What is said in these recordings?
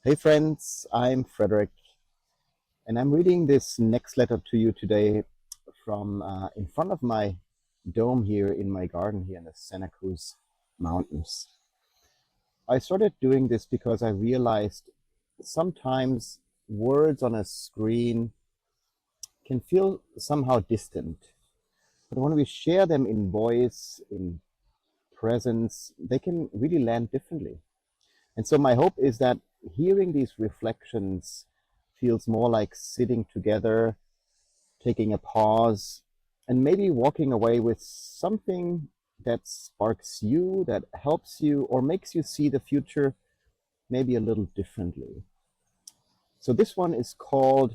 Hey friends, I'm Frederik, and I'm reading this next letter to you today from in front of my dome here in my garden here in the Santa Cruz Mountains. I started doing this because I realized sometimes words on a screen can feel somehow distant, but when we share them in voice, in presence, they can really land differently. And so my hope is that hearing these reflections feels more like sitting together, taking a pause, and maybe walking away with something that sparks you, that helps you, or makes you see the future maybe a little differently. So this one is called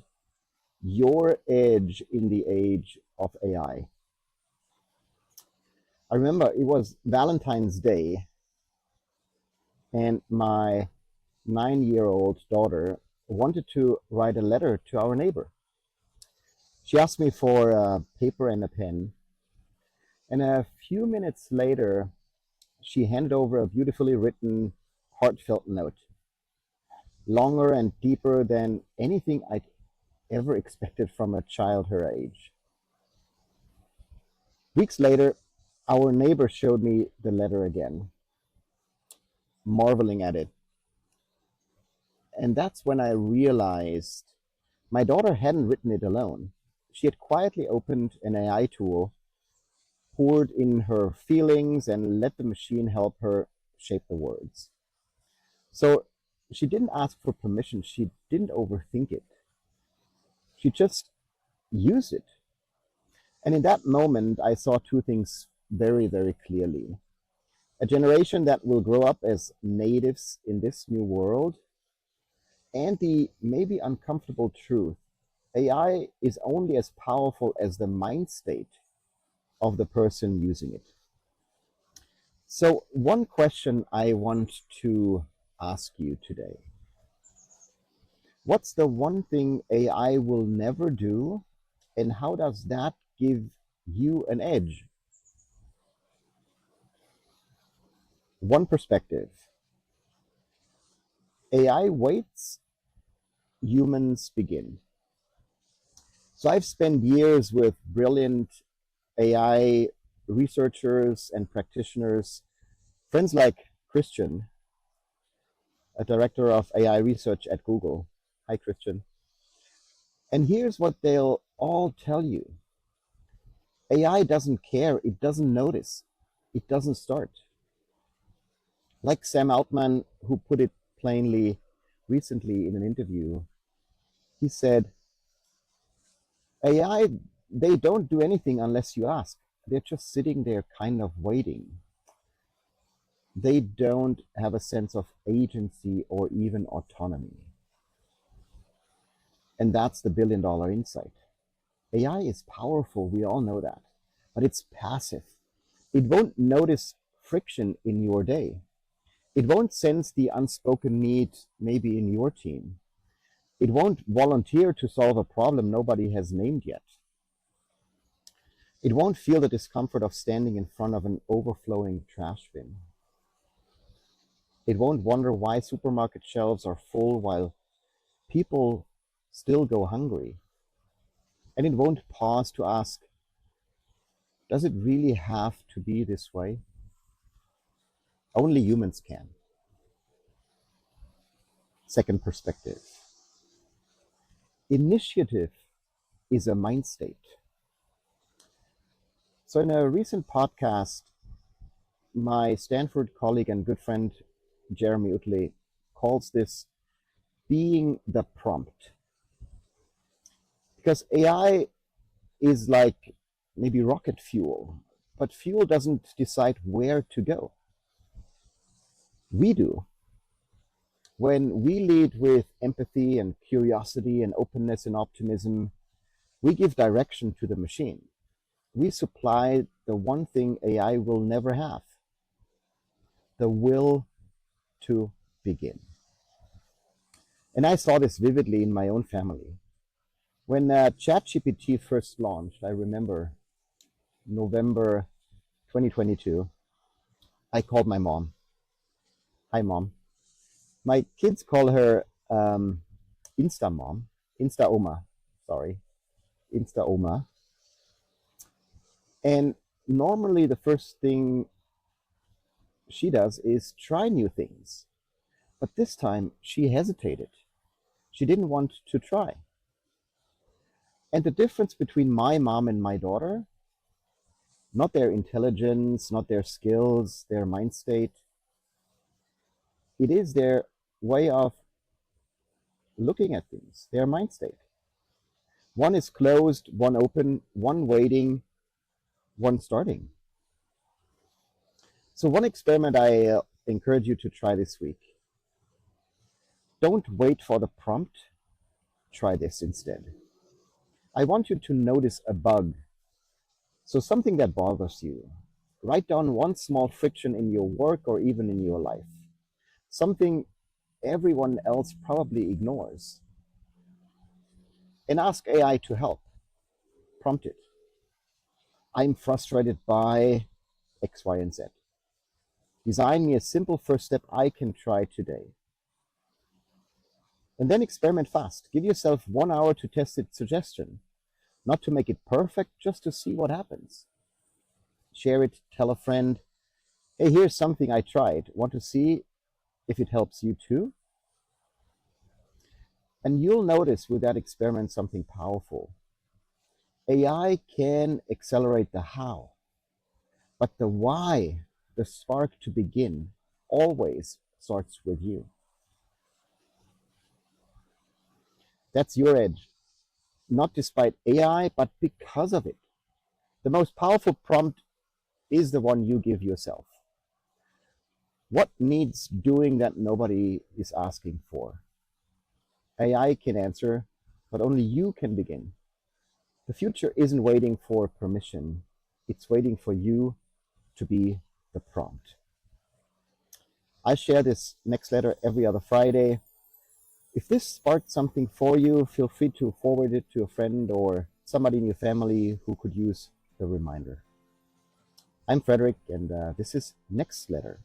Your Edge in the Age of AI. I remember it was Valentine's Day, and my 9-year-old daughter wanted to write a letter to our neighbor. She asked me for a paper and a pen, and a few minutes later, she handed over a beautifully written, heartfelt note, longer and deeper than anything I'd ever expected from a child her age. Weeks later, our neighbor showed me the letter again, marveling at it. And that's when I realized my daughter hadn't written it alone. She had quietly opened an AI tool, poured in her feelings, and let the machine help her shape the words. So she didn't ask for permission. She didn't overthink it. She just used it. And in that moment, I saw two things very, very clearly. A generation that will grow up as natives in this new world, and the maybe uncomfortable truth. AI is only as powerful as the mind state of the person using it. So, one question I want to ask you today: what's the one thing AI will never do, and how does that give you an edge? One perspective: AI waits, humans begin. So, I've spent years with brilliant AI researchers and practitioners, friends like Christian, a director of AI research at Google. Hi, Christian. And here's what they'll all tell you: AI doesn't care, it doesn't notice, it doesn't start. Like Sam Altman, who put it plainly recently in an interview, he said, AI, they don't do anything unless you ask. They're just sitting there kind of waiting. They don't have a sense of agency or even autonomy. And that's the $1 billion insight. AI is powerful, we all know that, but it's passive. It won't notice friction in your day. It won't sense the unspoken need maybe in your team. It won't volunteer to solve a problem nobody has named yet. It won't feel the discomfort of standing in front of an overflowing trash bin. It won't wonder why supermarket shelves are full while people still go hungry. And it won't pause to ask, does it really have to be this way? Only humans can. Second perspective: initiative is a mind state. So, in a recent podcast, my Stanford colleague and good friend Jeremy Utley calls this being the prompt. Because AI is like maybe rocket fuel, but fuel doesn't decide where to go. We do. When we lead with empathy and curiosity and openness and optimism, we give direction to the machine. We supply the one thing AI will never have: the will to begin. And I saw this vividly in my own family. When ChatGPT first launched, I remember November 2022, I called my mom. Hi, mom. My kids call her Insta mom, Insta Oma, sorry, Insta Oma. And normally the first thing she does is try new things. But this time she hesitated. She didn't want to try. And the difference between my mom and my daughter, not their intelligence, not their skills, their mind state, it is their way of looking at things, their mind state. One is closed, one open, one waiting, one starting. So one experiment I encourage you to try this week. Don't wait for the prompt. Try this instead. I want you to notice a bug. So something that bothers you. Write down one small friction in your work or even in your life. Something everyone else probably ignores. And ask AI to help. Prompt it. I'm frustrated by X, Y, and Z. Design me a simple first step I can try today. And then experiment fast. Give yourself 1 hour to test its suggestion. Not to make it perfect, just to see what happens. Share it, tell a friend, hey, here's something I tried. Want to see if it helps you too? And you'll notice with that experiment something powerful. AI can accelerate the how, but the why, the spark to begin, always starts with you. That's your edge, not despite AI, but because of it. The most powerful prompt is the one you give yourself. What needs doing that nobody is asking for? AI can answer, but only you can begin. The future isn't waiting for permission. It's waiting for you to be the prompt. I share this NEXTletter every other Friday. If this sparked something for you, feel free to forward it to a friend or somebody in your family who could use the reminder. I'm Frederik, and this is NEXTletter.